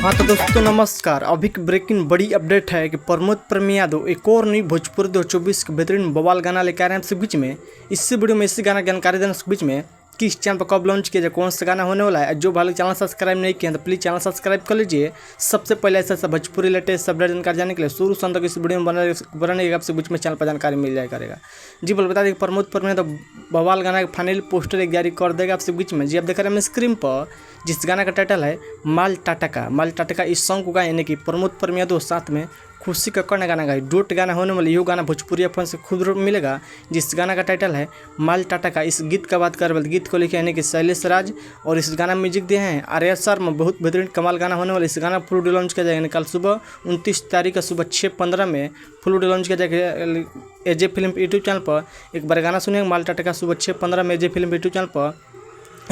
हाँ तो दोस्तों नमस्कार। अभी की ब्रेकिंग बड़ी अपडेट है कि प्रमोद प्रेम यादव एक और नई भोजपुरी 2024 के बेहतरीन बवाल गाना लेकर आ रहे हैं आपसे बीच में। इसी वीडियो में इसी गाना की जानकारी देने के बीच में कि इस चैनल पर कब लॉन्च किया जाए, कौन सा गाना होने वाला है। जो भाई चैनल सब्सक्राइब नहीं किया तो प्लीज़ चैनल सब्सक्राइब कर लीजिए। सबसे पहले ऐसा भोजपुरी लेटेस्ट अपडेट जानकारी जाने के लिए शुरू से अंत तक इस वीडियो में बने आपसे बीच में चैनल पर जानकारी मिल जाया करेगा। जी बोल बता दें प्रमोद प्रेम ने तो बवाल गाना का फाइनल पोस्टर एक जारी कर देगा आपसे बीच में। जी आप देख रहे हैं स्क्रीन पर जिस गाना का टाइटल है माल टाटा का इस सॉन्ग को गाए यानी कि प्रमोद प्रेम यादव साथ में खुशी कक्कड़ ने गाना गाई। डोट गाना होने वाला यह गाना भोजपुरी अपन से खुद मिलेगा। जिस गाना का टाइटल है माल टाटा का। इस गीत का बात करें गीत को लिखे यानी कि शैलेश राज और इस गाना म्यूजिक दिए हैं आर्या शर्मा। बहुत बेहतरीन कमाल गाना होने वाला। इस गाना फुल ऑडियो लॉन्च किया जाएगा कल सुबह 29 तारीख का सुबह 6:15 में फुल ऑडियो लॉन्च किया जाएगा एजे फिल्म यूट्यूब चैनल पर। एक बार गाना सुनिएगा माल टाटा का सुबह 6:15 में एजे फिल्म यूट्यूब चैनल पर।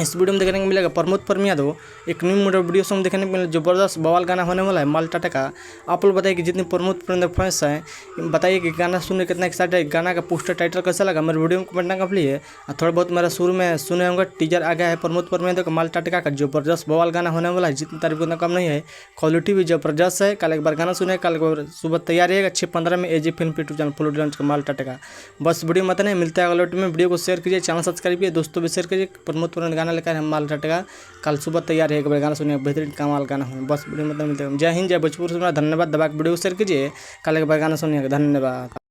इस वीडियो में देखने को मिलेगा प्रमोद प्रेम यादव एक न्यू मॉडल वीडियो सॉन्ग देखने को मिलेगा। जबरदस्त बवाल गाना होने वाला है माल टाटा का। आप लोग बताइए कि जितने प्रमोद प्रेम फैंस हैं बताइए कि गाना सुनने कितना एक्साइटेड है। गाना का पोस्टर टाइटल कैसा लगा मेरे वीडियो में कमेंट ना कर लिए। थोड़ा बहुत मेरा शुरू में सुने होंगे टीजर आ गया है प्रमोद प्रेम यादव का माल टाटा का। जबरदस्त बवाल गाना होने वाला है। जितनी तारीफ उतना कम नहीं है, क्वालिटी भी जबरदस्त है। कल एक बार गाना सुने, कल सुबह तैयार रहेगा 6:15 में एजे फिल्म यूट्यूब चैनल फुल लॉन्च का माल टाटा का। बस वीडियो मत नहीं मिलता है अगले में। वीडियो को शेयर कीजिए, चैनल सब्सक्राइब कीजिए, दोस्तों भी शेयर कीजिए। प्रमोद प्रेम गाना लेकर हम माल का कल सुबह तैयार है। एक बार गाना सुनिए, बेहतरीन कमाल गाना हो। बस वीडियो मतलब मिलते हैं। जय हिंद जय भोजपुर। धन्यवाद। दबा के वीडियो को शेयर कीजिए। कल एक बार गाना सुनिएगा। धन्यवाद।